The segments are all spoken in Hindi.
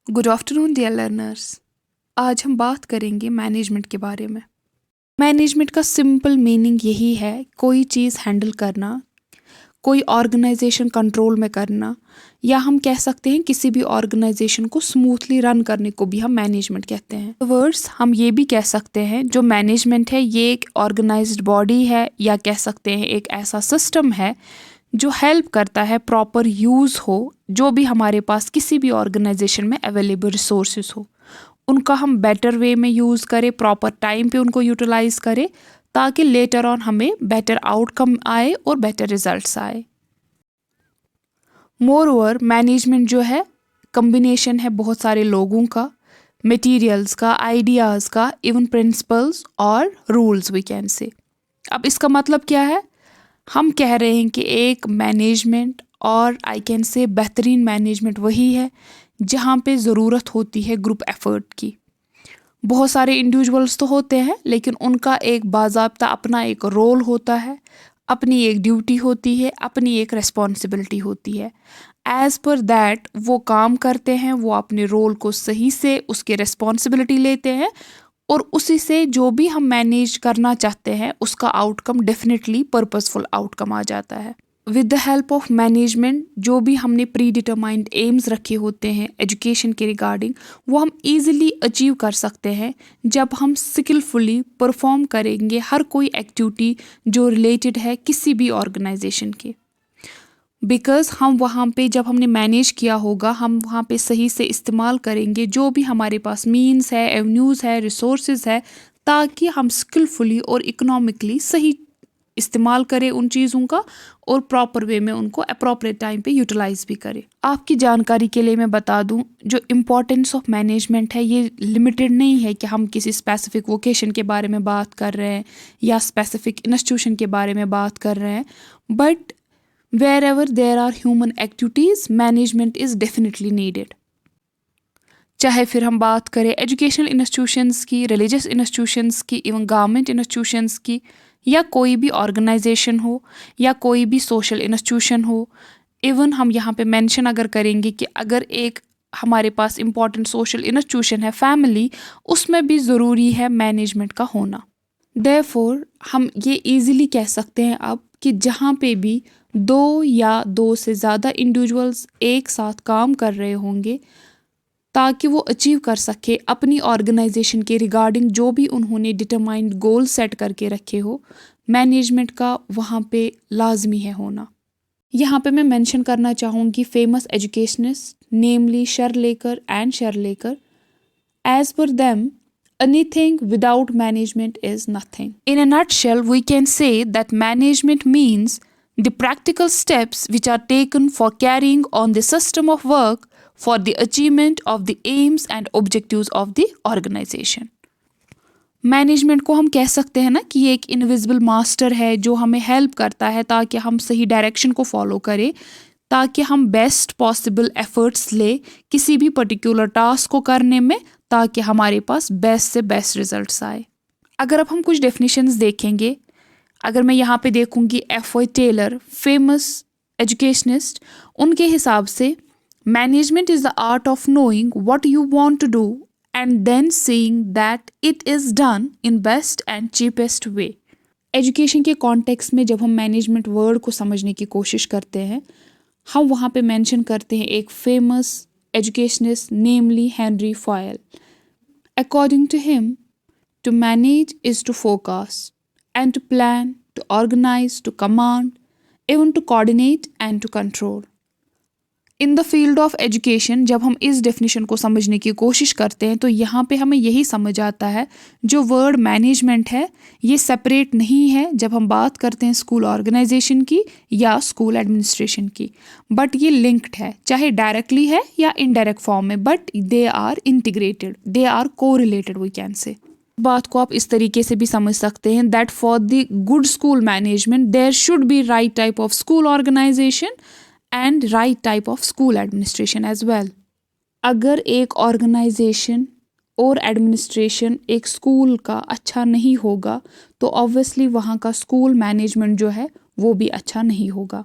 Good afternoon dear learners. आज हम बात करेंगे मैनेजमेंट के बारे में। मैनेजमेंट का सिंपल मीनिंग यही है, कोई चीज़ हैंडल करना, कोई ऑर्गेनाइजेशन कंट्रोल में करना, या हम कह सकते हैं किसी भी ऑर्गेनाइजेशन को स्मूथली रन करने को भी हम मैनेजमेंट कहते हैं। वर्ड्स हम ये भी कह सकते हैं जो मैनेजमेंट है ये एक ऑर्गेनाइज्ड बॉडी है, या कह सकते हैं एक ऐसा सिस्टम है जो हेल्प करता है प्रॉपर यूज़ हो जो भी हमारे पास किसी भी ऑर्गेनाइजेशन में अवेलेबल रिसोर्सेज हो, उनका हम बेटर वे में यूज़ करें, प्रॉपर टाइम पे उनको यूटिलाइज करें ताकि लेटर ऑन हमें बेटर आउटकम आए और बेटर रिजल्ट्स आए। मोर ओवर मैनेजमेंट जो है कम्बिनेशन है बहुत सारे लोगों का, मटेरियल्स का, आइडियाज़ का, इवन प्रिंसिपल्स और रूल्स वी कैन से। अब इसका मतलब क्या है? हम कह रहे हैं कि एक मैनेजमेंट और आई कैन से बेहतरीन मैनेजमेंट वही है जहाँ पे ज़रूरत होती है ग्रुप एफर्ट की। बहुत सारे इंडिविजुअल्स तो होते हैं लेकिन उनका एक बाज़ाब्ता अपना एक रोल होता है, अपनी एक ड्यूटी होती है, अपनी एक रिस्पॉन्सिबिलिटी होती है। एज़ पर दैट वो काम करते हैं, वो अपने रोल को सही से उसकी रिस्पॉन्सिबिलिटी लेते हैं और उसी से जो भी हम मैनेज करना चाहते हैं उसका आउटकम डेफिनेटली पर्पसफुल आउटकम आ जाता है। With the help of management जो भी हमने प्री डिटरमाइंड एम्स रखे होते हैं एजुकेशन के रिगार्डिंग, वो हम इजीली अचीव कर सकते हैं जब हम स्किलफुली परफॉर्म करेंगे हर कोई एक्टिविटी जो रिलेटेड है किसी भी ऑर्गेनाइजेशन के। बिकॉज़ हम वहाँ पे जब हमने मैनेज किया होगा, हम वहाँ पे सही से इस्तेमाल करेंगे जो भी हमारे पास मीन्स है, एवेन्यूज़ है, रिसोर्सेज है, ताकि हम स्किलफुली और इकोनॉमिकली सही इस्तेमाल करें उन चीज़ों का और प्रॉपर वे में उनको अप्रोप्रिएट टाइम पे यूटिलाइज भी करें। आपकी जानकारी के लिए मैं बता दूं, जो इम्पोर्टेंस ऑफ मैनेजमेंट है ये लिमिटेड नहीं है कि हम किसी स्पेसिफिक वोकेशन के बारे में बात कर रहे हैं या स्पेसिफिक इंस्टीट्यूशन के बारे में बात कर रहे हैं, but wherever there are human activities management is definitely needed। चाहे फिर हम बात करें एजुकेशनल इंस्टीट्यूशंस की, रिलीजियस इंस्टीट्यूशंस की, इवन गवर्नमेंट इंस्टीट्यूशंस की, या कोई भी ऑर्गेनाइजेशन हो या कोई भी सोशल इंस्टीट्यूशन हो। इवन हम यहाँ पे मेंशन अगर करेंगे कि अगर एक हमारे पास इम्पॉर्टेंट सोशल इंस्टीट्यूशन है फैमिली, उसमें भी ज़रूरी है मैनेजमेंट का होना। देयरफॉर हम ये इजीली कह सकते हैं अब कि जहाँ पे भी दो या दो से ज़्यादा इंडिविजुअल्स एक साथ काम कर रहे होंगे ताकि वो अचीव कर सके अपनी ऑर्गेनाइजेशन के रिगार्डिंग जो भी उन्होंने डिटरमाइंड गोल सेट करके रखे हो, मैनेजमेंट का वहाँ पे लाजमी है होना। यहाँ पे मैं मेंशन करना चाहूँगी famous educationist namely Sharlekar and Sharlekar. As per them anything without management is nothing. In a nutshell, we can say that management means the practical steps which are taken for carrying on the system of work for the achievement of the aims and objectives of the organization. Management को हम कह सकते हैं ना कि ये एक इनविजिबल मास्टर है जो हमें हेल्प करता है ताकि हम सही डायरेक्शन को फॉलो करें, ताकि हम बेस्ट पॉसिबल एफर्ट्स ले किसी भी पर्टिकुलर टास्क को करने में, ताकि हमारे पास बेस्ट से बेस्ट रिजल्ट्स आए। अगर अब हम कुछ डेफिनेशंस देखेंगे, अगर मैं यहाँ पे देखूँगी F.Y. टेलर फेमस एजुकेशनिस्ट, उनके हिसाब से management is the art of knowing what you want to do and then seeing that it is done in best and cheapest way. Education के कॉन्टेक्स्ट में जब हम मैनेजमेंट वर्ड को समझने की कोशिश करते हैं, हम वहाँ पे मेंशन करते हैं एक famous educationist namely Henry Fayol. According to him, to manage is to forecast and to plan, to organize, to command, even to coordinate and to control. In the field of education जब हम इस डेफिनेशन को समझने की कोशिश करते हैं तो यहाँ पे हमें यही समझ आता है जो वर्ड मैनेजमेंट है ये सेपरेट नहीं है जब हम बात करते हैं स्कूल ऑर्गेनाइजेशन की या स्कूल एडमिनिस्ट्रेशन की, बट ये लिंक्ड है, चाहे डायरेक्टली है या इनडायरेक्ट फॉर्म में, but they are integrated, they are correlated we can say. बात को आप इस तरीके से भी समझ सकते हैं that for the good school management there should be right type of school organization and right type of school administration as well. अगर एक ऑर्गेनाइजेशन और एडमिनिस्ट्रेशन एक स्कूल का अच्छा नहीं होगा तो ऑब्वियसली वहाँ का स्कूल मैनेजमेंट जो है वो भी अच्छा नहीं होगा।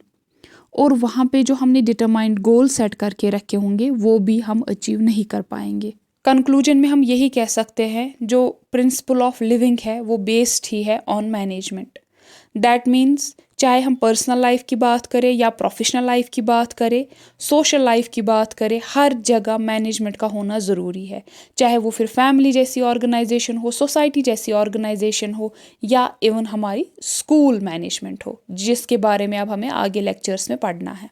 और वहाँ पे जो हमने डिटरमाइंड गोल सेट करके रखे होंगे वो भी हम अचीव नहीं कर पाएंगे। कंक्लूजन में हम यही कह सकते हैं, जो प्रिंसिपल ऑफ लिविंग है वो बेस्ड ही है ऑन मैनेजमेंट। दैट मीन्स चाहे हम पर्सनल लाइफ की बात करें या प्रोफेशनल लाइफ की बात करें, सोशल लाइफ की बात करें, हर जगह मैनेजमेंट का होना ज़रूरी है। चाहे वो फिर फैमिली जैसी ऑर्गेनाइजेशन हो, सोसाइटी जैसी ऑर्गेनाइजेशन हो, या इवन हमारी स्कूल मैनेजमेंट हो, जिसके बारे में अब हमें आगे लेक्चर्स में पढ़ना है।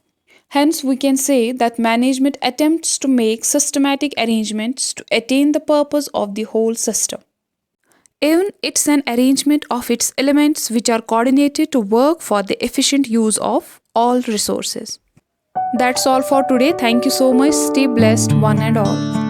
Hence, we can say that management attempts to make systematic arrangements to attain the purpose of the whole system. Even it's an arrangement of its elements which are coordinated to work for the efficient use of all resources. That's all for today. Thank you so much. Stay blessed, one and all.